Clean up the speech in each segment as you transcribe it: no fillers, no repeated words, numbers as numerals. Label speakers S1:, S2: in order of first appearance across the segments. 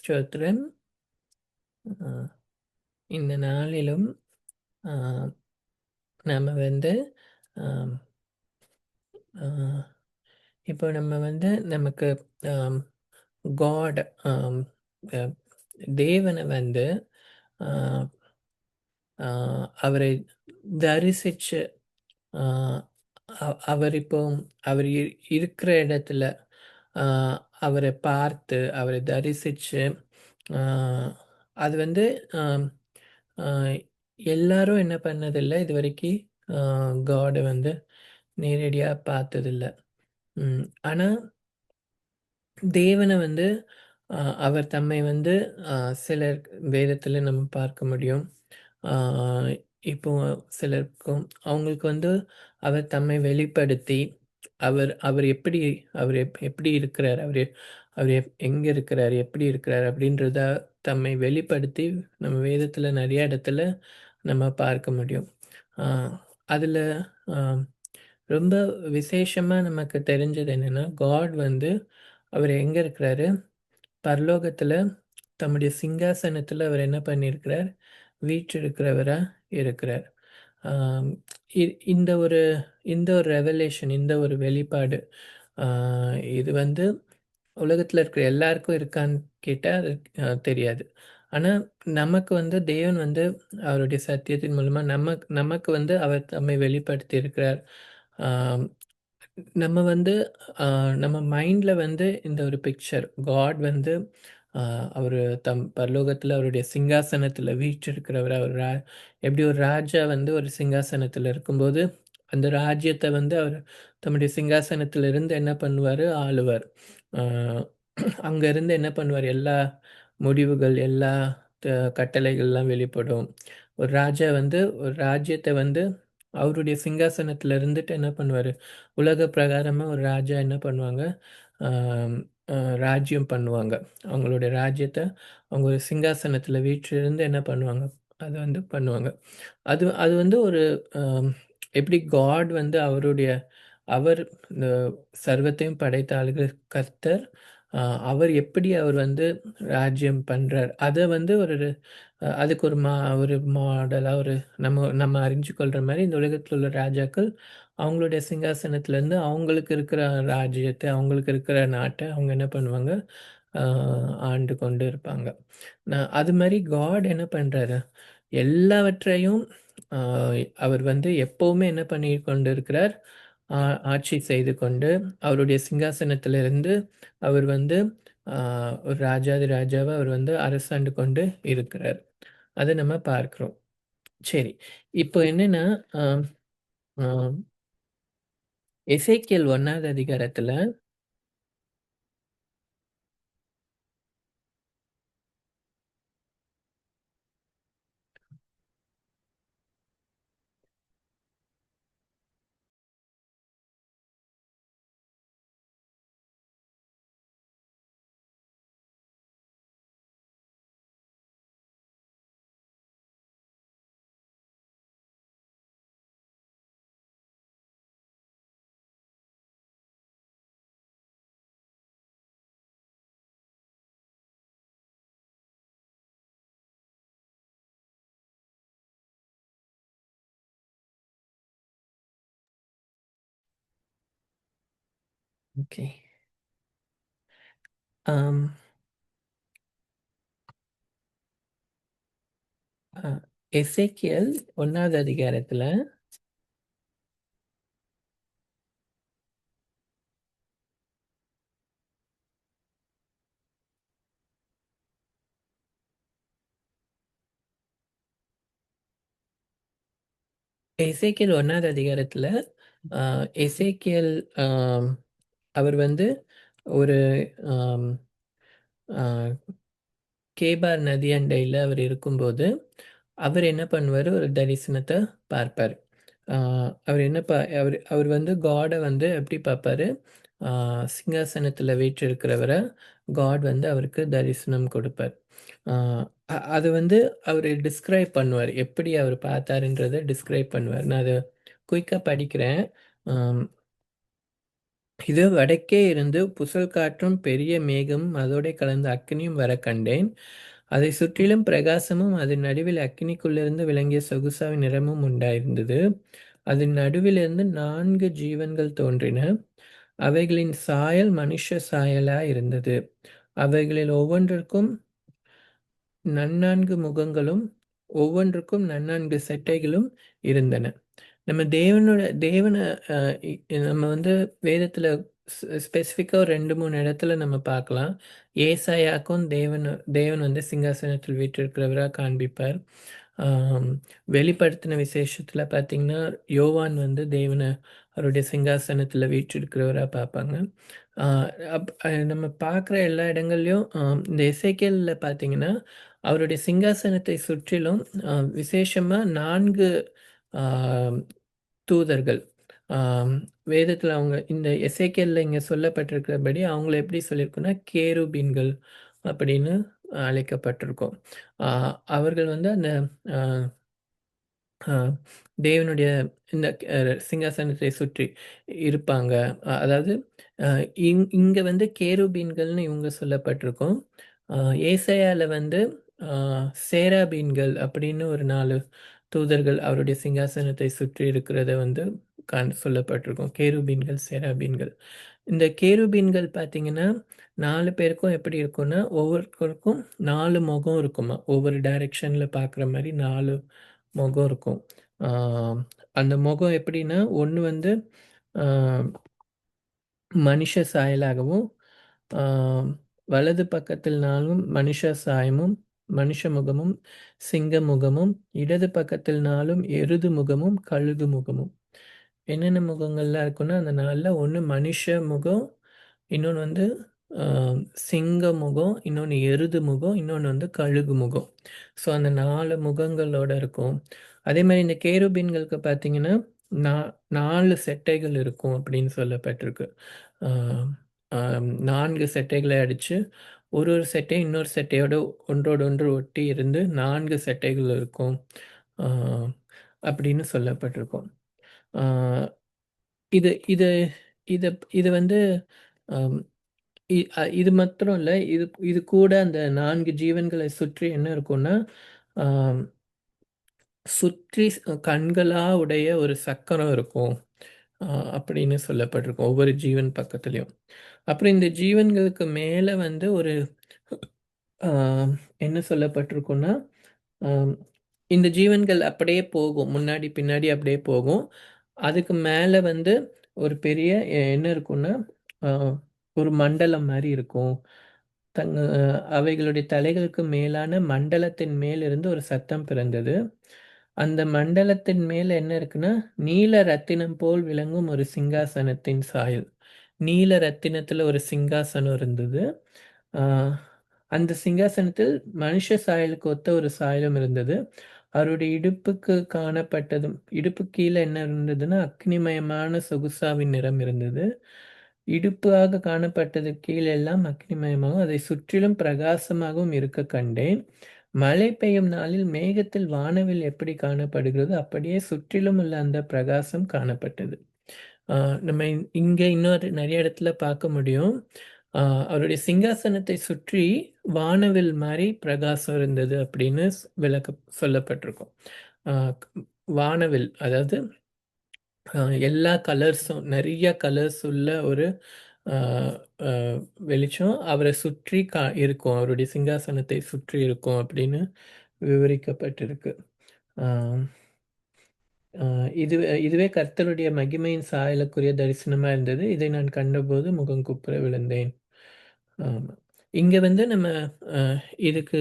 S1: ஸ்தோத்திரம். அ இந்த நாளிலும் அ நம்ம வந்து அம் அ இப்போ நம்ம வந்து நமக்கு அம் காட் அம் அ தேவன வந்து அ அ அவரை தரிசிச்சு அ அவர் இப்போ அவர் இருக்கிற இடத்துல அ அவர பார்த்து, அவரை தரிசிச்சு, அ அது வந்து அம் அ எல்லாரும் என்ன பண்ணதில்ல, இதுவரைக்கி அ காட வந்து நேரடியா பார்த்ததில்ல. ஆனா தேவன வந்து அ அவர் தம்மை வந்து அ சிலர் வேதத்தில நம்ம பார்க்க முடியும். ஆ இப்போ சிலருக்கும் அவங்களுக்கு வந்து அவர் தம்மை வெளிப்படுத்தி, அவர் அவர் எப்படி அவர் எப்படி இருக்கிறார்? அவர் எங்க இருக்கிறார்? எப்படி இருக்கிறார்? அப்படின்றத தம்மை வெளிப்படுத்தி நம்ம வேதத்தில நெறைய இடத்துல நம்ம பார்க்க முடியும். ஆ அதில அ ரொம்ப விசேஷமா நமக்கு தெரிஞ்சது என்னன்னா, காட் வந்து அவர் எங்க இருக்கிறாரு? பரலோகத்துல தம்முடைய சிங்காசனத்துல அவர் என்ன பண்ணியிருக்கிறார்? வீற்றிருக்கிறவரா இருக்கிறார். ஆம், இ இந்த ஒரு இந்த ஒரு ரெவலேஷன் இந்த ஒரு வெளிப்பாடு, ஆ இது வந்து உலகத்துல இருக்கிற எல்லாருக்கும் இருக்கான்னு கேட்டா, அது தெரியாது. ஆனா, நமக்கு வந்து தேவன் வந்து அவருடைய சத்தியத்தின் மூலமா நமக்கு வந்து அவர் தம்மை வெளிப்படுத்தியிருக்கிறார். ஆம். நம்ம வந்து நம்ம மைண்ட்ல வந்து இந்த ஒரு பிக்சர் காட் வந்து அ அவரு தம் பரலோகத்துல அவருடைய சிங்காசனத்துல வீற்றிருக்கிறவர். அவர் எப்படி ஒரு ராஜா வந்து ஒரு சிங்காசனத்துல இருக்கும்போது, அந்த ராஜ்யத்த வந்து அவர் தம்முடைய சிங்காசனத்திலிருந்து என்ன பண்ணுவாரு? ஆளுவார். அ அங்க இருந்து என்ன பண்ணுவார்? எல்லா முடிவுகள், எல்லா த கட்டளைகள்லாம் வெளிப்படும். ஒரு ராஜா வந்து ஒரு ராஜ்யத்த வந்து அவருடைய சிங்காசனத்துல இருந்துட்டு என்ன பண்ணுவாரு? உலக பிரகாரமா ஒரு ராஜா என்ன பண்ணுவாங்க? ஆம் அ ராஜ்யம் பண்ணுவாங்க. அவங்களுடைய ராஜ்யத்த அவங்க ஒரு சிங்காசனத்துல வீற்றிருந்து என்ன பண்ணுவாங்க? அத வந்து பண்ணுவாங்க. அது அது வந்து ஒரு அம் எப்படி காட் வந்து அவர் இந்த சர்வத்தையும் படைத்த ஆளுக கர்த்தர். அ அவர் எப்படி அவர் வந்து ராஜ்யம் பண்றார். அத வந்து அதுக்கு ஒரு மாடலா நம்ம நம்ம அறிஞ்சு கொள்ற மாரி இந்த உலகத்துல உள்ள ராஜாக்கள் அவங்களுடைய சிங்காசனத்திலேருந்து அவங்களுக்கு இருக்கிற ராஜ்யத்த, அவங்களுக்கு இருக்கிற நாட்ட அவங்க என்ன பண்ணுவாங்க? அ ஆண்டு கொண்டு இருப்பாங்க. அது மாரி காட் என்ன பண்றாரு? எல்லாவற்றையும் அ அவர் வந்து எப்பவுமே என்ன பண்ணி கொண்டிருக்கிறார்? ஆ ஆட்சி செய்து கொண்டு, அவருடைய சிங்காசனத்திலிருந்து அவர் வந்து அ ஒரு ராஜாதி ராஜாவா அவர் வந்து அரசாண்டு கொண்டு இருக்கிறார். அத நம்ம பார்க்கிறோம். சரி. இப்போ என்னன்னா, அ அ எசேக்கியேல் 1வது அதிகாரத்துல ஓகே. ஆம். அ எசேக்கியேல் 1வது அதிகாரத்துல எசேக்கியேல் 1வது அதிகாரத்துல அ எசேக்கியேல் ஆம் அவர் வந்து ஒரு ஆம் அ கேபார் நதி அண்டையில அவர் இருக்கும்போது, அவர் என்ன பண்ணுவாரு? ஒரு தரிசனத்த பார்ப்பாரு. ஆ அவர் என்ன ப அவரு அவர் வந்து காட வந்து எப்படி பார்ப்பாரு? ஆ சிங்காசனத்தில வீற்றிருக்கிறவர காட் வந்து அவருக்கு தரிசனம் கொடுப்பார். ஆ அது வந்து அவரு டிஸ்கிரைப் பண்ணுவாரு. எப்படி அவரு பார்த்தாருன்றத டிஸ்கிரைப் பண்ணுவாரு. நான் அத குயிக்கா படிக்கிறேன். ஆம் இது வடக்கே இருந்து புசல் காற்றும் பெரிய மேகமும் அதோடே கலந்த அக்கினியும் வர கண்டேன். அதை சுற்றிலும் பிரகாசமும் அதன் நடுவில் அக்கினிக்குள்ளிருந்து விளங்கிய சொகுசாவின் நிறமும் உண்டாயிருந்தது. அதன் நடுவிலிருந்து 4 ஜீவன்கள் தோன்றின. அவைகளின் சாயல் மனுஷ சாயலாயிருந்தது. அவைகளில் ஒவ்வொன்றிற்கும் நன்னான்கு முகங்களும் ஒவ்வொன்றுக்கும் நன்னான்கு செட்டைகளும் இருந்தன. நம்ம தேவனை நம்ம வந்து வேதத்தில் ஸ்பெசிஃபிக்காக ஒரு 2-3 இடத்துல நம்ம பார்க்கலாம். ஏசாயாக்கும் தேவன் தேவன் வந்து சிங்காசனத்தில் வீற்றிருக்கிறவராக காண்பிப்பார். ஆம், வெளிப்படுத்தின விசேஷத்தில் பார்த்தீங்கன்னா யோவான் வந்து தேவனை அவருடைய சிங்காசனத்தில் வீற்றிருக்கிறவராக பார்ப்பாங்க. நம்ம பார்க்குற எல்லா இடங்கள்லையும் இந்த எசேக்கியேல்ல பார்த்தீங்கன்னா அவருடைய சிங்காசனத்தை சுற்றிலும் விசேஷமா 4 தூதர்கள். ஆம், வேதத்துல அவங்க இந்த எசேக்கியேல்ல இங்க சொல்லப்பட்டிருக்கிறபடி அவங்கள எப்படி சொல்லியிருக்குன்னா கேருபீன்கள் அப்படின்னு அழைக்கப்பட்டிருக்கும். அவர்கள் வந்து அந்த ஆ, ஆ, தேவனுடைய இந்த சிங்காசனத்தை சுற்றி இருப்பாங்க. அதாவது இங்க வந்து கேருபீன்கள்னு இவங்க சொல்லப்பட்டிருக்கும். ஆ, ஏசாயால வந்து ஆ, சேராபீன்கள் அப்படின்னு ஒரு 4 தூதர்கள் அவருடைய சிங்காசனத்தை சுற்றி இருக்கிறத வந்து சொல்லப்பட்டிருக்கும். கேருபீன்கள், சேராபீன்கள். இந்த கேருபீன்கள் பார்த்தீங்கன்னா 4 பேருக்கும் எப்படி இருக்கும்னா ஒவ்வொருத்தருக்கும் 4 முகம் இருக்குமா. ஒவ்வொரு டைரக்ஷன்ல பார்க்குற மாதிரி 4 முகம் இருக்கும். அந்த முகம் எப்படின்னா ஒன்று வந்து மனுஷ சாயலாகவும் வலது பக்கத்தில் 4 மனுஷ சாயமும் மனுஷ முகமும் சிங்க முகமும் இடது பக்கத்தில் 4 எருது முகமும் கழுகு முகமும். என்னென்ன முகங்கள்லாம் இருக்குன்னா அந்த 4ல் ஒன்று மனுஷ முகம், இன்னொன்று வந்து சிங்க முகம், இன்னொன்று எருது முகம், இன்னொன்று வந்து கழுகு முகம். ஸோ அந்த 4 முகங்களோட இருக்கும். அதே மாதிரி இந்த கேருபீன்களுக்கு பார்த்தீங்கன்னா 4 செட்டைகள் இருக்கும் அப்படின்னு சொல்லப்பட்டிருக்கு. 4 செட்டைகளை அடித்து ஒரு ஒரு செட்டையும் இன்னொரு செட்டையோட ஒன்றோடு ஒன்று ஒட்டி இருந்து 4 செட்டைகள் இருக்கும் அப்படின்னு சொல்லப்பட்டிருக்கும். இது இது இது இது வந்து இது மாத்திரம் இல்லை, இது இது கூட அந்த 4 ஜீவன்களை சுற்றி என்ன இருக்கும்னா சுற்றி கண்களா உடைய ஒரு சக்கரம் இருக்கும் அப்படின்னு சொல்லப்பட்டிருக்கும் ஒவ்வொரு ஜீவன் பக்கத்துலயும். அப்புறம் இந்த ஜீவன்களுக்கு மேல வந்து ஒரு என்ன சொல்லப்பட்டிருக்கும்னா இந்த ஜீவன்கள் அப்படியே போகும், முன்னாடி பின்னாடி அப்படியே போகும். அதுக்கு மேல வந்து ஒரு பெரிய என்ன இருக்கும்னா ஒரு மண்டலம் மாதிரி இருக்கும். அவைகளுடைய தலைகளுக்கு மேலான மண்டலத்தின் மேல் இருந்து ஒரு சத்தம் பிறந்தது. அந்த மண்டலத்தின் மேல் என்ன இருக்குன்னா நீல ரத்தினம் போல் விளங்கும் ஒரு சிங்காசனத்தின் சாயல். நீல ரத்தினத்துல ஒரு சிங்காசனம் இருந்தது. அந்த சிங்காசனத்தில் மனுஷ சாயலுக்கு ஒத்த ஒரு சாயலும் இருந்தது. அவருடைய இடுப்புக்கு காணப்பட்டதும் இடுப்பு கீழே என்ன இருந்ததுன்னா அக்னிமயமான சொகுசாவின் நிறம் இருந்தது. இடுப்பாக காணப்பட்டது கீழெல்லாம் அக்னிமயமாகவும் அதை சுற்றிலும் பிரகாசமாகவும் இருக்க கண்டேன். மழை பெய்யும் நாளில் மேகத்தில் வானவில் எப்படி காணப்படுகிறதோ அப்படியே சுற்றிலும் உள்ள அந்த பிரகாசம் காணப்பட்டது. நம்ம இங்க இன்னொரு நிறைய இடத்துல பார்க்க முடியும். அவருடைய சிங்காசனத்தை சுற்றி வானவில் மாதிரி பிரகாசம் இருந்தது அப்படின்னு சொல்லப்பட்டிருக்கும். வானவில் அதாவது எல்லா கலர்ஸும் நிறைய கலர்ஸ் உள்ள ஒரு வெளிச்சம் அவரை சுற்றி இருக்கும், அவருடைய சிங்காசனத்தை சுற்றி இருக்கும் அப்படின்னு விவரிக்கப்பட்டிருக்கு. இதுவே கர்த்தருடைய மகிமையின் சாயலுக்குரிய தரிசனமா இருந்தது. இதை நான் கண்டபோது முகம் குப்புற விழுந்தேன். ஆமா. இங்க வந்து நம்ம இதுக்கு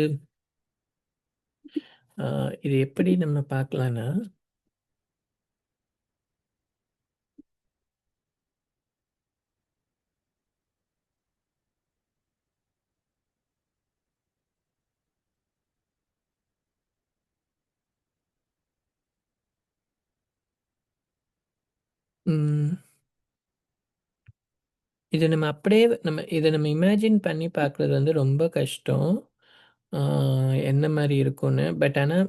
S1: இது எப்படி நம்ம பார்க்கலாம்னா இது நம்ம அப்படியே இதை நம்ம இமேஜின் பண்ணி பார்க்குறது வந்து ரொம்ப கஷ்டம். என்ன மாதிரி இருக்கும்னு. பட் ஆனால்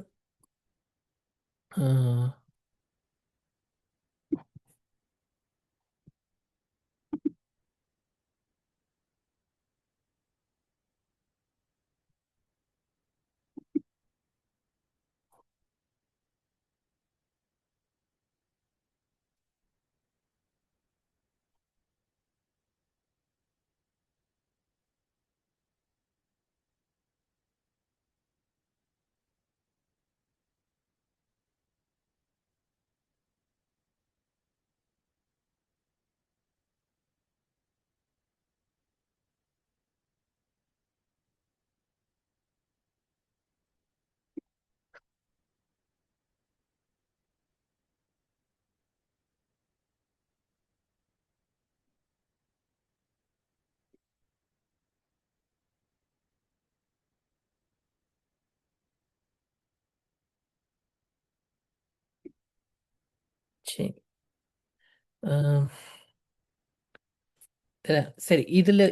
S1: சரி. ஆ, சரி. இதுல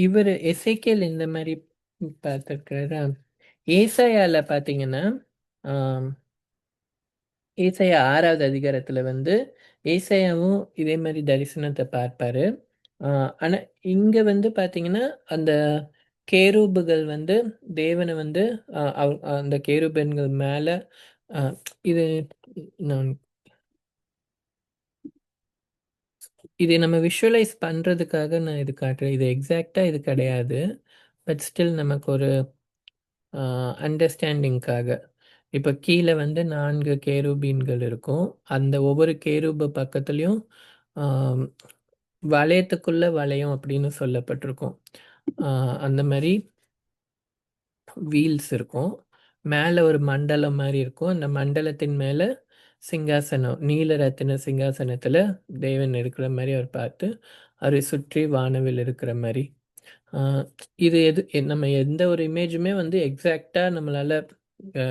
S1: இவரு எசேக்கியேல் இந்த மாதிரி பார்த்திருக்கிறாரா? ஏசாயால பாத்தீங்கன்னா, ஆம், ஏசாயா 6வது அதிகாரத்துல வந்து ஏசாயாவும் இதே மாதிரி தரிசனத்தை பார்ப்பாரு. ஆனா இங்க வந்து பாத்தீங்கன்னா, அந்த கேரூபுகள் வந்து தேவனை வந்து அந்த கேருபென்கள் மேல அ இது நான் இதை நம்ம விஷுவலைஸ் பண்றதுக்காக நான் இது காட்டுறேன். இது எக்ஸாக்ட்டா இது கிடையாது. பட் ஸ்டில் நமக்கு ஒரு அண்டர்ஸ்டாண்டிங்காக. இப்ப கீழ வந்து 4 கேருபீன்கள் இருக்கும். அந்த ஒவ்வொரு கேருபு பக்கத்துலயும் ஆம், வளையத்துக்குள்ள வளையம் அப்படின்னு சொல்லப்பட்டிருக்கும். ஆ, அந்த மாரி வீல்ஸ் இருக்கும். மேல ஒரு மண்டலம் மாரி இருக்கும். அந்த மண்டலத்தின் மேல சிங்காசனம், நீல ரத்தின சிங்காசனத்துல தேவன் இருக்கிற மாரி அவர் பார்த்து, அவரை சுற்றி வானவில் இருக்கிற மாரி. ஆ, இது நம்ம எந்த ஒரு இமேஜுமே வந்து எக்ஸாக்ட்டா நம்மளால அ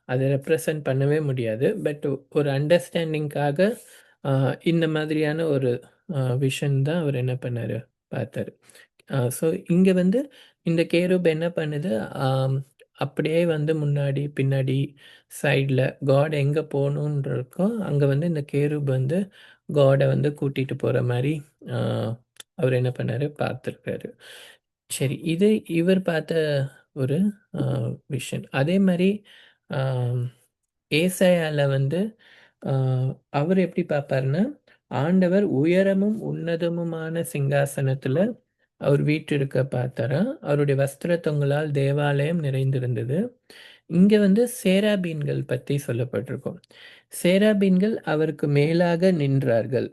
S1: அத ரெப்ரசன்ட் பண்ணவே முடியாது. பட் ஒரு அண்டர்ஸ்டாண்டிங்காக அ இந்த மாதிரியான ஒரு விஷன் தான் அவர் என்ன பண்ணாரு, பார்த்தாரு. ஸோ இங்க வந்து இந்த கேரூப் என்ன பண்ணுது, ஆம், அப்படியே வந்து முன்னாடி, பின்னாடி, சைட்ல காட் எங்க போகணும்னு இருக்கோ, அங்க வந்து இந்த கேரூப் வந்து காட வந்து கூட்டிட்டு போற மாரி அ அவர் என்ன பண்ணாரு, பார்த்துருக்காரு. சரி, இது இவர் பார்த்த ஒரு அ விஷன். அதே மாரி ஆம், ஏசாயால வந்து அ அவர் எப்படி பார்ப்பாருன்னா, ஆண்டவர் உயரமும் உன்னதமுமான சிங்காசனத்துல அவர் வீற்றிருக்க பார்த்தாராம். அவருடைய வஸ்திர தொங்கலால் தேவாலயம் நிறைந்திருந்தது. இங்க வந்து சேராபீன்கள் பத்தி சொல்லப்பட்டிருக்கும். சேராபீன்கள் அவருக்கு மேலாக நின்றார்கள்.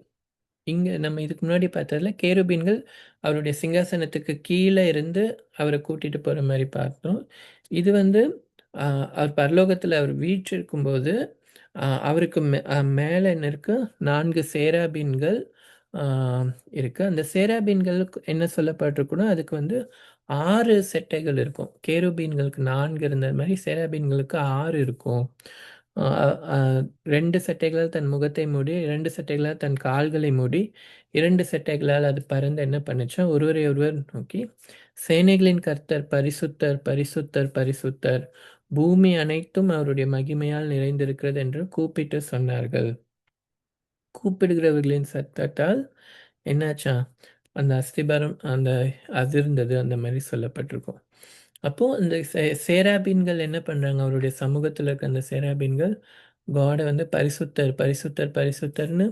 S1: இங்க நம்ம இதுக்கு முன்னாடி பார்த்ததுல கேருபீன்கள் அவருடைய சிங்காசனத்துக்கு கீழ இருந்து அவர கூட்டிட்டு போற மாரி பார்த்தோம். இது வந்து அவர் பரலோகத்துல அவர் வீற்றிருக்கும்போது, அவருக்கு மேல என்ன இருக்கு? 4 சேராபீன்கள் ஆ இருக்கு. அந்த சேராபீன்களுக்கு என்ன சொல்லப்பட்டிருக்குன்னா, அதுக்கு வந்து 6 செட்டைகள் இருக்கும். கேருபீன்களுக்கு 4 இருந்த மாரி சேராபீன்களுக்கு 6 இருக்கும். அ அ 2 செட்டைகளால் தன் முகத்தை மூடி, 2 செட்டைகளால் தன் கால்களை மூடி, 2 செட்டைகளால் அது பறந்து என்ன பண்ணுச்சாம், ஒருவரை ஒருவர் நோக்கி, சேனைகளின் கர்த்தர் பரிசுத்தர், பரிசுத்தர், பரிசுத்தர், பூமி அனைத்தும் அவருடைய மகிமையால் நிறைந்திருக்கிறது என்று கூப்பிட்டு சொன்னார்கள். கூப்பிடுகிறவர்களின் சத்தத்தால் என்னாச்சாம், அந்த அஸ்திபாரம் அந்த அதிர்ந்தது, அந்த மாரி சொல்லப்பட்டிருக்கும். அப்போ இந்த சேராபீன்கள் என்ன பண்றாங்க, அவருடைய சமூகத்துல இருக்க அந்த சேராபீன்கள் காட வந்து பரிசுத்தர், பரிசுத்தர், பரிசுத்தர்ன்னு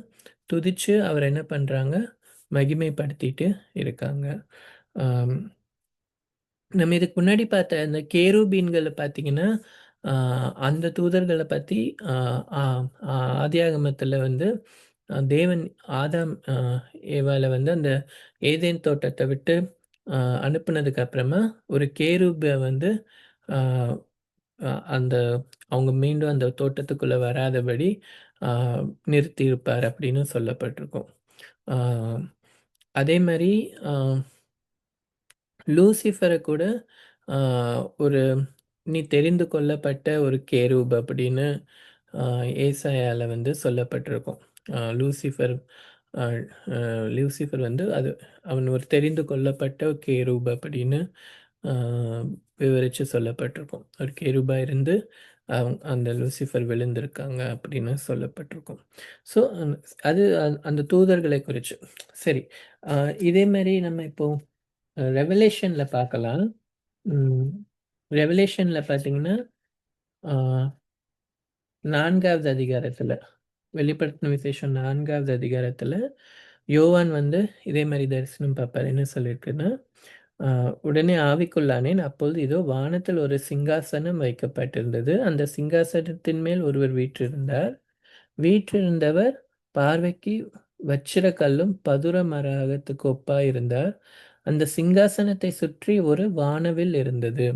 S1: துதிச்சு அவர் என்ன பண்றாங்க, மகிமைப்படுத்திட்டு இருக்காங்க. ஆம். நம்ம இதுக்கு முன்னாடி பார்த்த அந்த கேருபீன்கள பார்த்தீங்கன்னா, ஆ அந்த தூதர்கள பத்தி ஆ ஆ ஆ ஆதியாகமத்தில வந்து தேவன் ஆதாம் ஏவாள வந்து அந்த ஏதேன் தோட்டத்த விட்டு அ அனுப்புனதுக்கு அப்புறமா, ஒரு கேருப வந்து ஆ அ அந்த அவங்க மீண்டும் அந்த தோட்டத்துக்குள்ள வராதபடி ஆ நிறுத்தியிருப்பார் அப்படின்னு சொல்லப்பட்டிருக்கும். ஆ அதே மாரி ஆ லூசிஃபர கூட ஆ ஒரு "நீ தெரிந்து கொள்ளப்பட்ட ஒரு கேரூப்" அப்படின்னு ஆ ஏசாயால வந்து சொல்லப்பட்டிருக்கும். லூசிஃபர் அ அ லூசிஃபர் வந்து அவன் ஒரு தெரிந்து கொள்ளப்பட்ட கேரூப் அப்படின்னு ஆ விவரிச்சு சொல்லப்பட்டிருக்கும். ஒரு கேரூபா இருந்து அந்த லூசிஃபர் விழுந்திருக்காங்க அப்படின்னு சொல்லப்பட்டிருக்கும். ஸோ அது அந்த தூதர்களை குறிச்சு. சரி. அ இதே மாரி நம்ம இப்போ ரெவலேஷன்ல பார்க்கலாம். ம். ரெவலேஷன்ல பார்த்தீங்கன்னா, ஆ 4வது அதிகாரத்தில, வெளிப்படுத்தின விசேஷம் 4வது அதிகாரத்தில, யோவான் வந்து இதே மாரி தரிசனம் பார்ப்பார். என்ன சொல்லியிருக்குன்னா, ஆ உடனே ஆவிக்குள்ளானேன். அப்பொழுது இதோ வானத்தில் ஒரு சிங்காசனம் வைக்கப்பட்டிருந்தது. அந்த சிங்காசனத்தின் மேல் ஒருவர் வீற்றிருந்தார். வீற்றிருந்தவர் பார்வைக்கு வச்சிரக்கல்லும் பதுர மரகதத்துக்கு ஒப்பாயிருந்தார். அந்த சிங்காசனத்தை சுற்றி ஒரு வானவில் இருந்தது.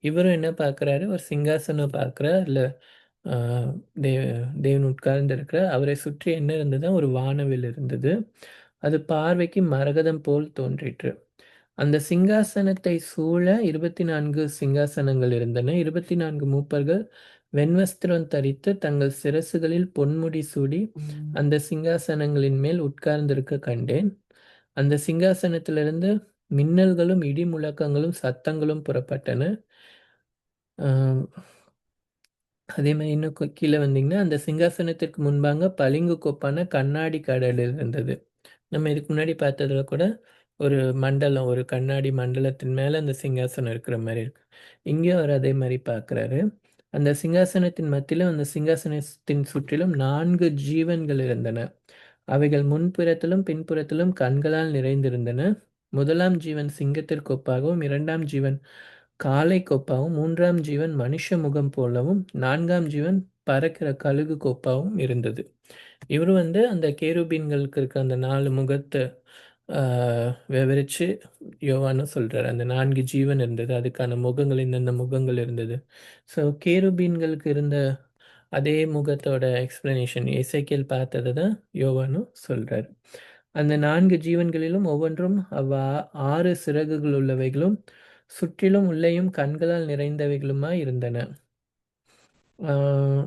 S1: இவரும் என்ன பார்க்குறாரு, ஒரு சிங்காசனம் பார்க்குறார். அதுல ஆ தே தேவன் உட்கார்ந்திருக்கிறார். அவரை சுற்றி என்ன இருந்ததுனா, ஒரு வானவில் இருந்தது. அது பார்வைக்கு மரகதம் போல் தோன்றிற்று. அந்த சிங்காசனத்தை சூழ 24 சிங்காசனங்கள் இருந்தன. 24 மூப்பர்கள் வெண்வஸ்திரம் தரித்து தங்கள் சிரசுகளில் பொன்முடி சூடி அந்த சிங்காசனங்களின் மேல் உட்கார்ந்திருக்க கண்டேன். அந்த சிங்காசனத்திலிருந்து மின்னல்களும் இடி முழக்கங்களும் சத்தங்களும் புறப்பட்டன. ஆஹ் அதே மாதிரி இன்னும் கீழே வந்தீங்கன்னா அந்த சிங்காசனத்திற்கு முன்பாக பளிங்கு கோப்பான கண்ணாடி கடல் இருந்தது. நம்ம இதுக்கு முன்னாடி பார்த்ததுல கூட ஒரு மண்டலம், ஒரு கண்ணாடி மண்டலத்தின் மேல அந்த சிங்காசனம் இருக்கிற மாதிரி இருக்கு. இங்கேயும் அவர் அதே மாதிரி பார்க்குறாரு. அந்த சிங்காசனத்தின் மத்தியிலும் அந்த சிங்காசனத்தின் சுற்றிலும் 4 ஜீவன்கள் இருந்தன. அவைகள் முன்புறத்திலும் பின்புறத்திலும் கண்களால் நிறைந்திருந்தன. முதலாம் ஜீவன் சிங்கத்திற்கு ஒப்பாகவும், இரண்டாம் ஜீவன் காளை கொப்பாவும், மூன்றாம் ஜீவன் மனுஷ முகம் போலவும், நான்காம் ஜீவன் பறக்கிற கழுகு கொப்பாவும் இருந்தது. இவரு வந்து அந்த கேருபீன்களுக்கு இருக்க அந்த 4 முகத்தை விவரிச்சு யோவானும் சொல்றாரு. அந்த 4 ஜீவன் இருந்தது, அதுக்கான முகங்கள், இந்தந்த முகங்கள் இருந்தது. ஸோ கேருபீன்களுக்கு இருந்த அதே முகத்தோட எக்ஸ்பிளனேஷன் எசேக்கியேல் பார்த்ததை தான் யோவானும் சொல்றாரு. அந்த 4 ஜீவன்களிலும் ஒவ்வொன்றும் 6 சிறகுகள் உள்ளவைகளும் சுற்றிலும் உள்ளேயும் கண்களால் நிறைந்தவைகளுமாய் இருந்தன. ஆஹ்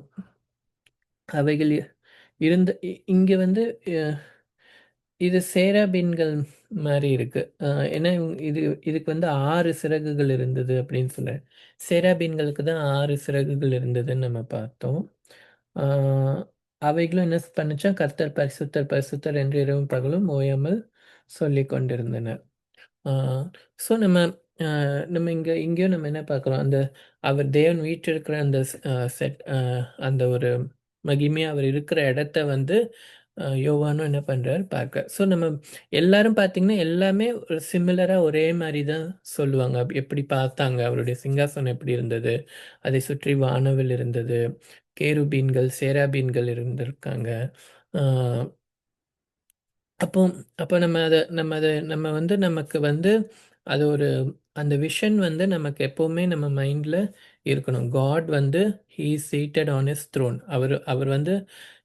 S1: அவைகள் இருந்த இங்க வந்து இது சேராபீன்கள் மாதிரி இருக்கு. ஏன்னா இதுக்கு வந்து 6 சிறகுகள் இருந்தது அப்படின்னு சொல்றேன். சேராபீன்களுக்கு தான் 6 சிறகுகள் இருந்ததுன்னு நம்ம பார்த்தோம். ஆஹ் அவைகளும் என்ன பண்ணுச்சா, கர்த்தர் பரிசுத்தர் பரிசுத்தர் என்று இரவும் பகலும் ஓயாமல் சொல்லி கொண்டிருந்தனர். ஸோ நம்ம இங்கேயும் நம்ம என்ன பார்க்குறோம், அந்த அவர் தேவன் வீற்றிருக்கிற அந்த செட், அந்த ஒரு மகிமையாக அவர் இருக்கிற இடத்த வந்து யோவானும் என்ன பண்ணுறாரு பார்க்க. ஸோ நம்ம எல்லாரும் பார்த்தீங்கன்னா எல்லாமே ஒரு சிமிலராக ஒரே மாதிரி தான் சொல்லுவாங்க. எப்படி பார்த்தாங்க, அவருடைய சிங்காசனம் எப்படி இருந்தது, அதை சுற்றி வானவில் இருந்தது, கேருபீன்கள் சேராபீன்கள் இருந்திருக்காங்க. அப்போ அப்போ நம்ம வந்து நமக்கு வந்து அது ஒரு அந்த விஷன் வந்து நமக்கு எப்போவுமே நம்ம மைண்டில் இருக்கணும். காட் வந்து he seated on his throne. அவர் அவர் வந்து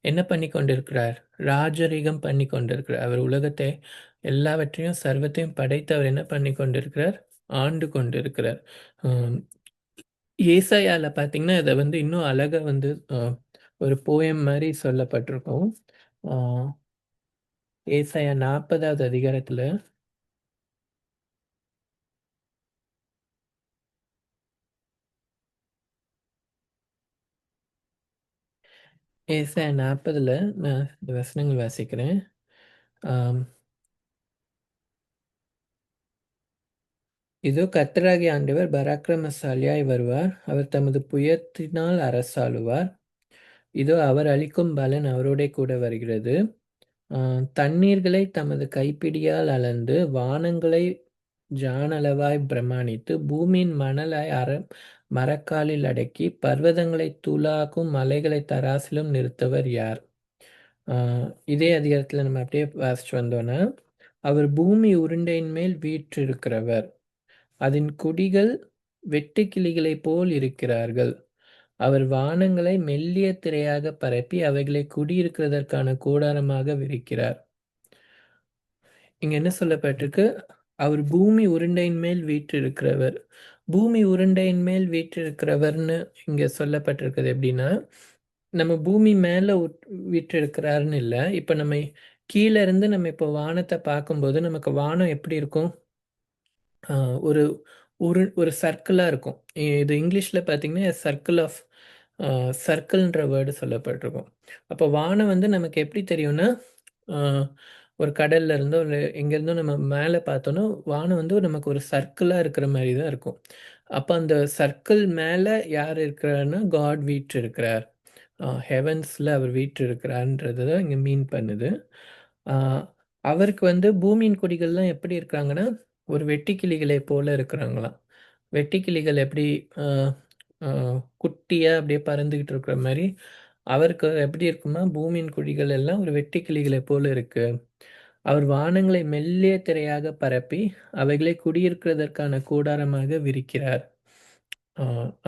S1: என்ன பண்ணி கொண்டிருக்கிறார், ராஜரீகம் பண்ணி கொண்டிருக்கிறார். அவர் உலகத்தை எல்லாவற்றையும் சர்வத்தையும் படைத்து அவர் என்ன பண்ணி கொண்டிருக்கிறார், ஆண்டு கொண்டிருக்கிறார். ஏசாயால பார்த்தீங்கன்னா இதை வந்து இன்னும் அழகா வந்து ஒரு போயம் மாதிரி சொல்லப்பட்டிருக்கும். ஏசாயா 40வது அதிகாரத்துல ஏசாயா 40ல நான் இந்த வசனங்கள் வாசிக்கிறேன். ஆம், இதோ கர்த்தராகிய ஆண்டவர் பராக்கிரமசாலியாய் வருவார். அவர் தமது புயத்தினால் அரசாளுவார். இதோ அவர் அளிக்கும் பலன் அவரோடே கூட வருகிறது. தண்ணீர்களை தமது கைப்பிடியால் அளந்து வானங்களை ஜானளவாய் பிரமாணித்து பூமியின் மணலாய் மரக்காலில் அடக்கி பர்வதங்களை தூளாக்கும் மலைகளை தராசிலும் நிறுத்தவர் யார்? இதே அதிகாரத்தில் நம்ம அப்படியே வாசிச்சு வந்தோன்னா, அவர் பூமி உருண்டையின் மேல் வீற்றிருக்கிறவர், அதன் குடிகள் வெட்டுக்கிளிகளைப் போல் இருக்கிறார்கள். அவர் வானங்களை மெல்லிய திரையாக பரப்பி அவைகளை குடியிருக்கிறதற்கான கூடாரமாக விரிக்கிறார். இங்க என்ன சொல்லப்பட்டிருக்கு, அவர் பூமி உருண்டையின் மேல் வீற்றிருக்கிறவர். பூமி உருண்டையின் மேல் வீற்றிருக்கிறவர்னு இங்க சொல்லப்பட்டிருக்கிறது எப்படின்னா, நம்ம பூமி மேல வீற்றிருக்கிறாருன்னு இல்லை. இப்ப நம்ம கீழே இருந்து நம்ம இப்போ வானத்தை பார்க்கும்போது நமக்கு வானம் எப்படி இருக்கும், ஒரு ஒரு சர்க்கிளாக இருக்கும். இது இங்கிலீஷில் பார்த்தீங்கன்னா சர்க்கிள் ஆஃப் சர்க்கிள்ன்ற வேர்டு சொல்லப்பட்டிருக்கும். அப்போ வானம் வந்து நமக்கு எப்படி தெரியும்னா, ஒரு கடல்ல இருந்தோ இல்லை எங்கேருந்தோ நம்ம மேலே பார்த்தோன்னா வானம் வந்து நமக்கு ஒரு சர்க்கிளாக இருக்கிற மாதிரி தான் இருக்கும். அப்போ அந்த சர்க்கிள் மேலே யார் இருக்கிறாருன்னா காட் வீற்று இருக்கிறார். ஹெவன்ஸில் அவர் வீற்று இருக்கிறார்ன்றது தான் இங்கே மீன் பண்ணுது. அவருக்கு வந்து பூமியின் குடிகள்லாம் எப்படி இருக்காங்கன்னா ஒரு வெட்டுக்கிளிகளை போல இருக்கிறாங்களாம். வெட்டுக்கிளிகள் எப்படி குட்டியாக அப்படியே பறந்துக்கிட்டு இருக்கிற மாதிரி அவருக்கு எப்படி இருக்குமா, பூமியின் குடிகள் எல்லாம் ஒரு வெட்டுக்கிளிகளை போல இருக்கு. அவர் வானங்களை மெல்லிய திரையாக பரப்பி அவைகளை குடியிருக்கிறதற்கான கூடாரமாக விரிக்கிறார்.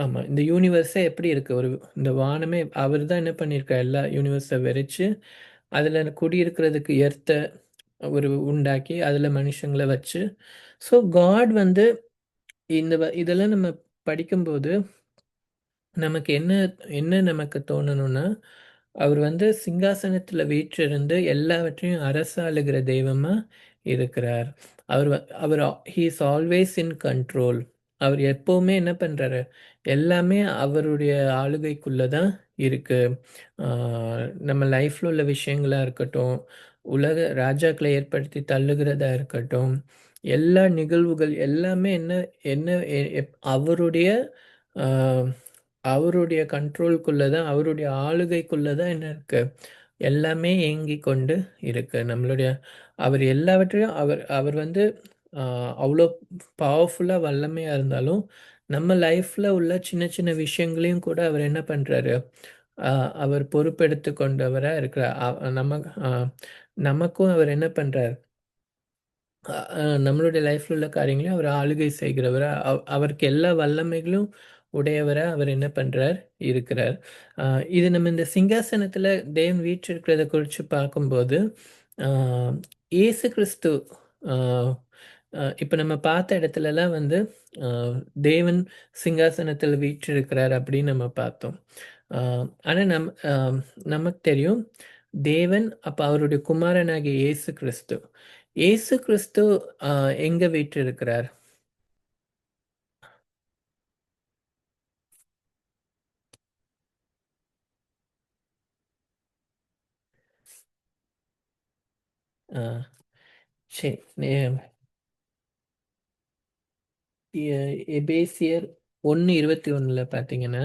S1: ஆமா, இந்த யூனிவர்ஸே எப்படி இருக்கு, ஒரு இந்த வானமே அவர் தான் என்ன பண்ணியிருக்கார், எல்லா யூனிவர்ஸை விரிச்சு அதில் குடியிருக்கிறதுக்கு ஏற்ற ஒரு உண்டாக்கி அதில் மனுஷங்களை வச்சு. ஸோ காட் வந்து இதெல்லாம் நம்ம படிக்கும்போது நமக்கு என்ன என்ன நமக்கு தோணணும்னா, அவர் வந்து சிங்காசனத்துல வீற்றிருந்து எல்லாவற்றையும் அரசாளுகிற தெய்வமா இருக்கிறார். அவர் he is always in control. அவர் எப்பவுமே என்ன பண்றாரு? எல்லாமே அவருடைய ஆளுகைக்குள்ள தான் இருக்கு. ஆ, நம்ம லைஃப்ல உள்ள விஷயங்களா இருக்கட்டும், உலக ராஜாக்களை ஏற்படுத்தி தள்ளுகிறதா இருக்கட்டும், எல்லா நிகழ்வுகள் எல்லாமே என்ன என்ன அவருடைய ஆ, அவருடைய கண்ட்ரோல்குள்ள தான், அவருடைய ஆளுகைக்குள்ள தான் என்ன இருக்கு? எல்லாமே இயங்கிக் கொண்டு இருக்கு. அவர் எல்லாவற்றையும் அவர் அவர் வந்து அவ்வளோ பவர்ஃபுல்லா வல்லமையா இருந்தாலும், நம்ம லைஃப்ல உள்ள சின்ன சின்ன விஷயங்களையும் கூட அவர் என்ன பண்றாரு? அ அவர் பொறுப்பெடுத்துக் கொண்டவரா இருக்கிறார். அ நமக்கும் அவர் என்ன பண்றார்? நம்மளுடைய லைஃப்ல உள்ள காரியங்களையும் அவர் ஆளுகை செய்கிறவரா, அவருக்கு எல்லா வல்லமைகளும் உடையவரா அவர் என்ன பண்றார்? இருக்கிறார். அ இது நம்ம இந்த சிங்காசனத்துல தேவன் வீற்றிருக்கிறத குறிச்சு பார்க்கும்போது, அ இயேசு கிறிஸ்து அ இப்ப நம்ம பார்த்த இடத்துலலாம் வந்து அ தேவன் சிங்காசனத்தில் வீற்றிருக்கிறார் அப்படின்னு நம்ம பார்த்தோம். அ ஆனா நமக்கு தெரியும், தேவன் அப்ப அவருடைய குமாரனாகிய இயேசு கிறிஸ்து. இயேசு கிறிஸ்து அ எங்க வீற்றிருக்கிறார்? அ சரி. எபேசியர் 1:21 பார்த்தீங்கன்னா,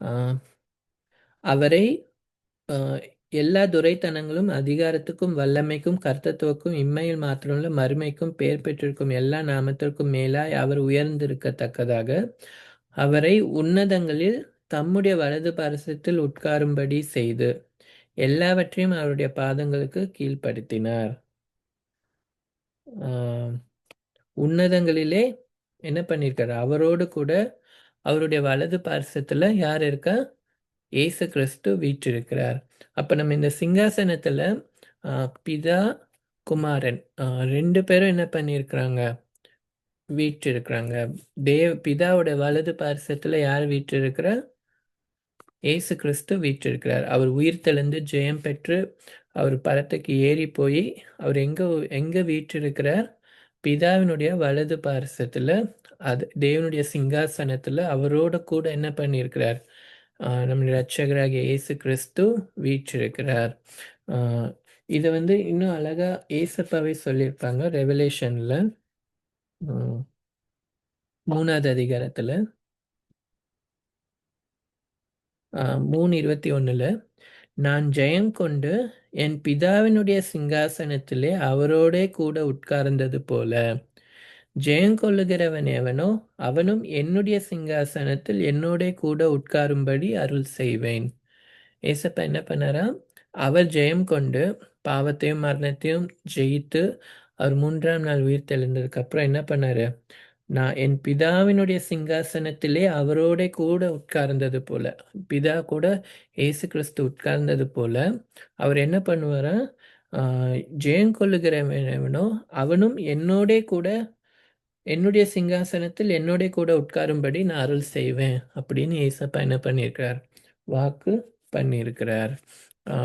S1: அ அவரை அ எல்லா துரைத்தனங்களும், அதிகாரத்துக்கும், வல்லமைக்கும், கர்த்தத்துவக்கும், இம்மையில் மாத்திரமல்ல மறுமைக்கும் பெயர் பெற்றிருக்கும் எல்லா நாமத்திற்கும் மேலாய் அவர் உயர்ந்திருக்கத்தக்கதாக, அவரை உன்னதங்களில் தம்முடைய வலது பார்சத்தில் உட்காரும்படி செய்து, எல்லாவற்றையும் அவருடைய பாதங்களுக்கு கீழ்ப்படுத்தினார். ஆ உன்னதங்களிலே என்ன பண்ணியிருக்காரு? அவரோடு கூட அவருடைய வலது பார்சத்துல யார் இருக்கா? இயேசு கிறிஸ்து வீற்றிருக்கிறார். அப்ப நம்ம இந்த சிங்காசனத்துல பிதா, குமாரன் 2 பேரும் என்ன பண்ணியிருக்கிறாங்க? வீற்றிருக்கிறாங்க. பிதாவோட வலது பார்சத்துல யார் வீற்றிருக்கிறா? இயேசு கிறிஸ்து வீற்றிருக்கிறார். அவர் உயிர்த்தெழுந்து ஜெயம் பெற்று, அவர் பரத்துக்கு ஏறி போய், அவர் எங்க எங்க வீற்றிருக்கிறார்? பிதாவினுடைய வலது பார்சத்துல, அது தேவனுடைய சிங்காசனத்துல அவரோட கூட என்ன பண்ணியிருக்கிறார்? நம்முடைய இரட்சகராகிய இயேசு கிறிஸ்து வீற்றிருக்கிறார். ஆ இத வந்து இன்னும் அழகா ஏசப்பாவே சொல்லியிருப்பாங்க. ரெவலேஷன்ல 3வது அதிகாரத்துல 3:21 நான் ஜெயம் கொண்டு என் பிதாவினுடைய சிங்காசனத்திலே அவரோடே கூட உட்கார்ந்தது போல ஜெயங்கொள்ளுகிறவன் எவனோ அவனும் என்னுடைய சிங்காசனத்தில் என்னோடே கூட உட்காரும்படி அருள் செய்வேன். ஏசப்பா என்ன பண்ணாராம்? அவர் ஜெயம் கொண்டு பாவத்தையும் மரணத்தையும் ஜெயித்து அவர் 3ஆம் நாள் உயிர்த்தெழுந்ததுக்கு அப்புறம் என்ன பண்ணாரு? நான் என் பிதாவினுடைய சிங்காசனத்திலே அவரோடே கூட உட்கார்ந்தது போல, பிதா கூட இயேசு கிறிஸ்து உட்கார்ந்தது போல, அவர் என்ன பண்ணுவாராம்? ஆ ஜெயம் கொள்ளுகிறவன் எவனோ அவனும் என்னோடே கூட என்னுடைய சிங்காசனத்தில் என்னோடே கூட உட்காரும்படி நான் அருள் செய்வேன் அப்படின்னு ஏசப்பா என்ன பண்ணியிருக்கிறார்? வாக்கு பண்ணியிருக்கிறார். ஆ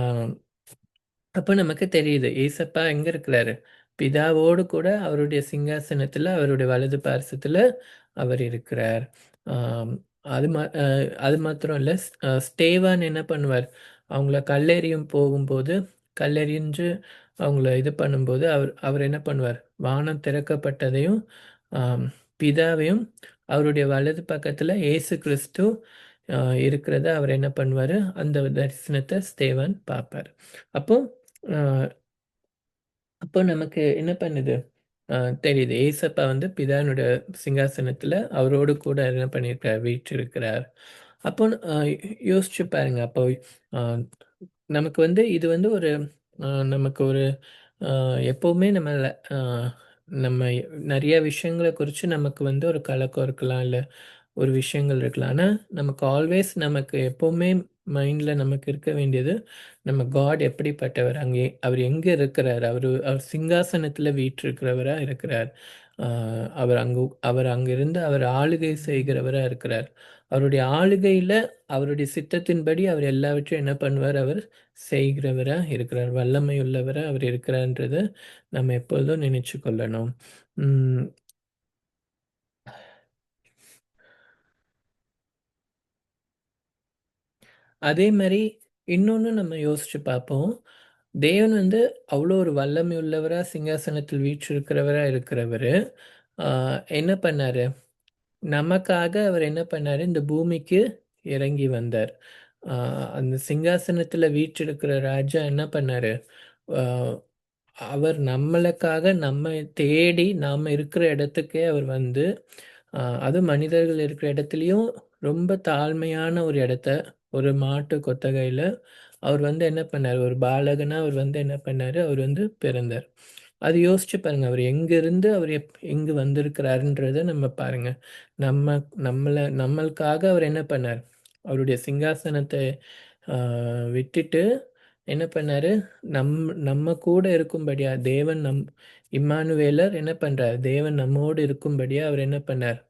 S1: அப்ப நமக்கு தெரியுது. ஏசப்பா எங்க இருக்கிறாரு? பிதாவோடு கூட அவருடைய சிங்காசனத்துல, அவருடைய வலது பார்சத்துல அவர் இருக்கிறார். ஆம், அது மா அ அது மாத்திரம் இல்ல. ஸ்தேவான் என்ன பண்ணுவார்? அவங்கள கல்லெறியும் போகும்போது, கல்லெறிஞ்சு அவங்கள இது பண்ணும்போது, அவர் அவர் என்ன பண்ணுவார்? வானம் திறக்கப்பட்டதையும், ஆம் பிதாவையும், அவருடைய வலது பக்கத்துல இயேசு கிறிஸ்து அ இருக்கிறத அவர் என்ன பண்ணுவாரு? அந்த தரிசனத்த ஸ்தேவான் பார்ப்பார். அப்போ அ அப்போ நமக்கு என்ன பண்ணுது? அ தெரியுது. ஏசப்பா வந்து பிதாவினுடைய சிங்காசனத்துல அவரோடு கூட என்ன பண்ணியிருக்கிறார்? வீற்றிருக்கிறார். அப்போ யோசிச்சு பாருங்க. அப்போ அ நமக்கு வந்து இது வந்து ஒரு நமக்கு ஒரு அ எப்பவுமே அ நம்ம நெறைய விஷயங்கள குறிச்சு நமக்கு வந்து ஒரு கலக்கம் இருக்கலாம். இல்ல ஒரு விஷயங்கள் இருக்கலாம். ஆனா, நமக்கு ஆல்வேஸ் நமக்கு எப்பவுமே மைண்ட்ல நமக்கு இருக்க வேண்டியது, நம்ம காட் எப்படிப்பட்டவர்? அங்கே அவர் எங்க இருக்கிறார்? அவர் சிங்காசனத்துல வீற்றிருக்கிறவரா இருக்கிறார். ஆ அவர் அங்கிருந்து அவர் ஆளுகை செய்கிறவரா இருக்கிறார். அவருடைய ஆளுகையில, அவருடைய சித்தத்தின்படி அவர் எல்லாவற்றையும் என்ன பண்ணுவார்? அவர் செய்கிறவரா இருக்கிறார். வல்லமை உள்ளவரா அவர் இருக்கிறார்ன்றத நம்ம எப்பொழுதும் நினைச்சு கொள்ளணும். ம். அதே மாரி இன்னொன்னு நம்ம யோசிச்சு பார்ப்போம். தேவன் வந்து அவ்வளோ ஒரு வல்லமை உள்ளவரா, சிங்காசனத்தில் வீற்றிருக்கிறவரா இருக்கிறவரு, ஆ என்ன பண்ணாரு? நமக்காக அவர் என்ன பண்ணாரு? இந்த பூமிக்கு இறங்கி வந்தார். ஆ அந்த சிங்காசனத்துல வீற்றிருக்கிற ராஜா என்ன பண்ணாரு? ஆ அவர் நம்மளுக்காக நம்மை தேடி நாம இருக்கிற இடத்துக்கே அவர் வந்து, அதுவும் மனிதர்கள் இருக்கிற இடத்துலயும் ரொம்ப தாழ்மையான ஒரு இடத்த, ஒரு மாட்டு கொட்டகையில அவர் வந்து என்ன பண்ணாரு? ஒரு பாலகனா அவர் வந்து என்ன பண்ணாரு? அவர் வந்து பிறந்தார். அது யோசிச்சு பாருங்க. அவர் எங்கிருந்து அவர் எங்கு வந்திருக்கிறாருன்றத நம்ம பாருங்க. நம்ம நம்மளுக்காக அவர் என்ன பண்ணார்? அவருடைய சிங்காசனத்த ஆ விட்டுட்டு என்ன பண்ணாரு? நம் நம்ம கூட இருக்கும்படியா தேவன் இம்மானுவேலர் என்ன பண்றார்? தேவன் நம்மோடு இருக்கும்படியா அவர் என்ன பண்ணார்?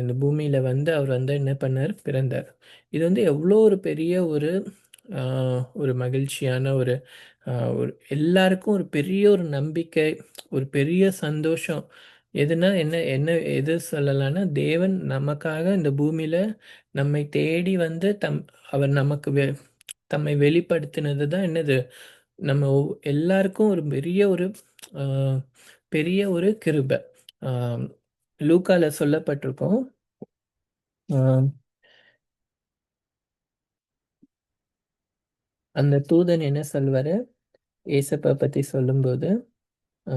S1: இந்த பூமியில வந்து அவர் வந்து என்ன பண்ணார்? பிறந்தார். இது வந்து எவ்வளோ ஒரு பெரிய ஆ ஒரு மகிழ்ச்சியான அ ஒரு எல்லாருக்கும் ஒரு பெரிய ஒரு நம்பிக்கை, ஒரு பெரிய சந்தோஷம். எதுனா என்ன என்ன எது சொல்லலாம்னா, தேவன் நமக்காக இந்த பூமியில நம்மை தேடி வந்து அவர் நமக்கு தம்மை வெளிப்படுத்தினது தான் என்னது? நம்ம எல்லாருக்கும் ஒரு பெரிய அ பெரிய ஒரு கிருப. ஆ லூக்கால சொல்லப்பட்டிருக்கும். ஆ அந்த தூதன் என்ன சொல்வாரு? ஏசப்பா பத்தி சொல்லும்போது, ஆ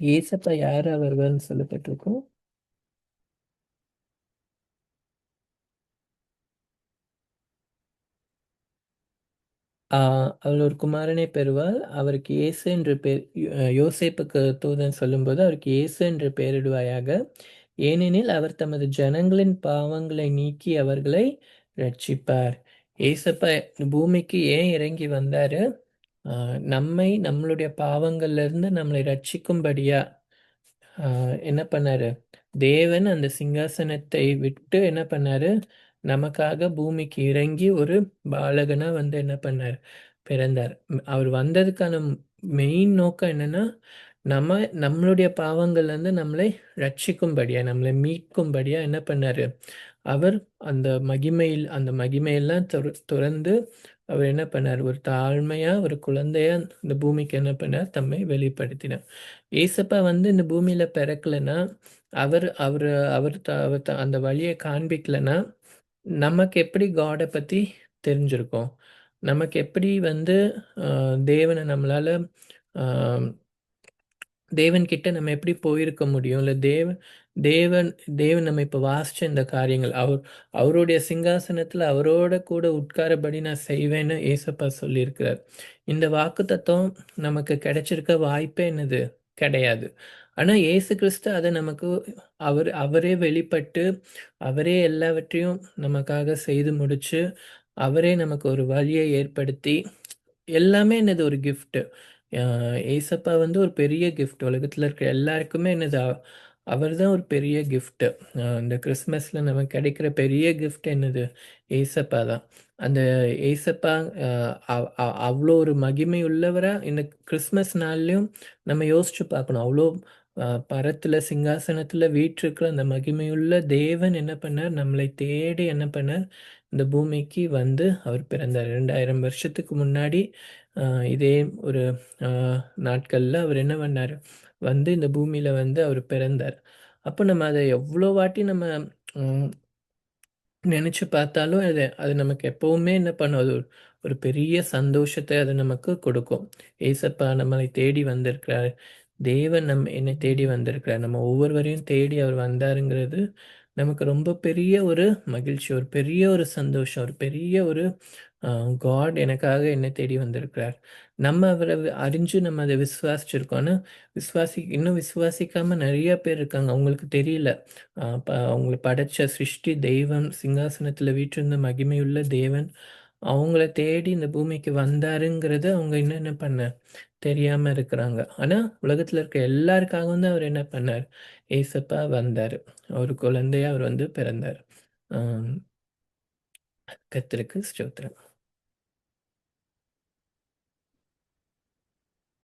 S1: ஏசப்பா யாரா வருவார்ன்னு சொல்லப்பட்டிருக்கும்? ஆ அவள் ஒரு குமாரனை பெறுவாள். அவருக்கு இயேசு என்று பெயர். யோசேப்புக்கு தூதன் சொல்லும்போது, அவருக்கு இயேசு என்று பெயரிடுவாயாக. ஏனெனில் அவர் தமது ஜனங்களின் பாவங்களை நீக்கி அவர்களை ரட்சிப்பார். ஏசப்பா பூமிக்கு ஏன் இறங்கி வந்தாரு? நம்மளுடைய பாவங்கள்ல இருந்து நம்மளை ரட்சிக்கும்படியா என்ன பண்ணாரு? தேவன் அந்த சிங்காசனத்தை விட்டு என்ன பண்ணாரு? நமக்காக பூமிக்கு இறங்கி ஒரு பாலகனா வந்து என்ன பண்ணார்? பிறந்தார். அவர் வந்ததுக்கான மெயின் நோக்கம் என்னன்னா, நம்ம நம்மளுடைய பாவங்கள்லேருந்து நம்மளை ரட்சிக்கும்படியா, நம்மளை மீட்கும்படியா என்ன பண்ணாரு? அவர் அந்த மகிமையெல்லாம் துறந்து அவர் என்ன பண்ணார்? ஒரு தாழ்மையா, ஒரு குழந்தையா இந்த பூமிக்கு என்ன பண்ணார்? தம்மை வெளிப்படுத்தினார். ஏசப்பா வந்து இந்த பூமியில பிறக்கலன்னா, அவர் அவரு அவர் த அவர் த அந்த வழிய காண்பிக்கலன்னா, நமக்கு எப்படி காட பத்தி தெரிஞ்சிருக்கும்? நமக்கு எப்படி வந்து அ தேவன நம்மளால அ தேவன் கிட்ட நம்ம எப்படி போயிருக்க முடியும்? இல்ல தேவன் தேவன் நம்ம இப்ப வாசிச்ச இந்த காரியங்கள், அவருடைய சிங்காசனத்துல அவரோட கூட உட்காரபடி நான் செய்வேன்னு ஏசப்பா சொல்லியிருக்கிறார். இந்த வாக்குத்தத்தம் நமக்கு கிடைச்சிருக்க வாய்ப்பே என்னது? கிடையாது. ஆனா இயேசு கிறிஸ்து அத நமக்கு அவரே வெளிப்பட்டு, அவரே எல்லாவற்றையும் நமக்காக செய்து முடிச்சு, அவரே நமக்கு ஒரு வழிய ஏற்படுத்தி எல்லாமே என்னது ஒரு கிஃப்ட். அ ஏசப்பா வந்து ஒரு பெரிய கிஃப்ட். உலகத்துல இருக்க எல்லாருக்குமே என்னது அவர் தான் ஒரு பெரிய கிஃப்ட். இந்த கிறிஸ்மஸ்ல நமக்கு கிடைக்கிற பெரிய கிஃப்ட் என்னது? ஏசப்பா தான். அந்த ஏசப்பா அ அவ் அவ் அவ்ளோ ஒரு மகிமை உள்ளவரா இந்த கிறிஸ்மஸ் நாள்லயும் நம்ம யோசிச்சு பார்க்கணும். அவ்ளோ பரத்துல சிங்காசனத்துல வீற்றிருக்கிற அந்த மகிமையுள்ள தேவன் என்ன பண்ணார்? நம்மளை தேடி என்ன பண்ணார்? இந்த பூமிக்கு வந்து அவர் பிறந்தார். 2000 வருஷத்துக்கு முன்னாடி அ இதே ஒரு அ நாட்கள்ல அவர் என்ன பண்ணாரு? வந்து இந்த பூமியில வந்து அவர் பிறந்தார். அப்ப நம்ம அத எவ்ளோ வாட்டி நம்ம ம் நெனச்சு பார்த்தாலும் அது அது நமக்கு எப்பவுமே என்ன பண்ணும்? அது ஒரு ஒரு பெரிய சந்தோஷத்த அது நமக்கு கொடுக்கும். ஏசப்பா நம்மளை தேடி வந்திருக்கிறார். தேவன் என்னை தேடி வந்திருக்கிறார். நம்ம ஒவ்வொருவரையும் தேடி அவர் வந்தாருங்கிறது நமக்கு ரொம்ப பெரிய ஒரு மகிழ்ச்சி, ஒரு பெரிய ஒரு சந்தோஷம், ஒரு பெரிய ஒரு காட் எனக்காக என்னை தேடி வந்திருக்கிறார். நம்ம அவரை அறிஞ்சு நம்ம அதை விசுவாசிச்சிருக்கோம். ஆனா இன்னும் விசுவாசிக்காம நிறைய பேர் இருக்காங்க. அவங்களுக்கு தெரியல. அவங்கள படைச்ச சிருஷ்டி தெய்வம், சிங்காசனத்துல வீற்றிருந்த மகிமையுள்ள தேவன் அவங்கள தேடி இந்த பூமிக்கு வந்தாருங்கிறத அவங்க இன்னும் என்ன பண்ண தெரியாம இருக்கிறாங்க. ஆனா உலகத்துல இருக்க எல்லாருக்காகவும் தான் அவர் என்ன பண்ணார்? ஏசப்பா வந்தாரு. ஒரு குழந்தையா அவர் வந்து பிறந்தார். ஆம், கர்த்தருக்கு ஸ்தோத்திரம்.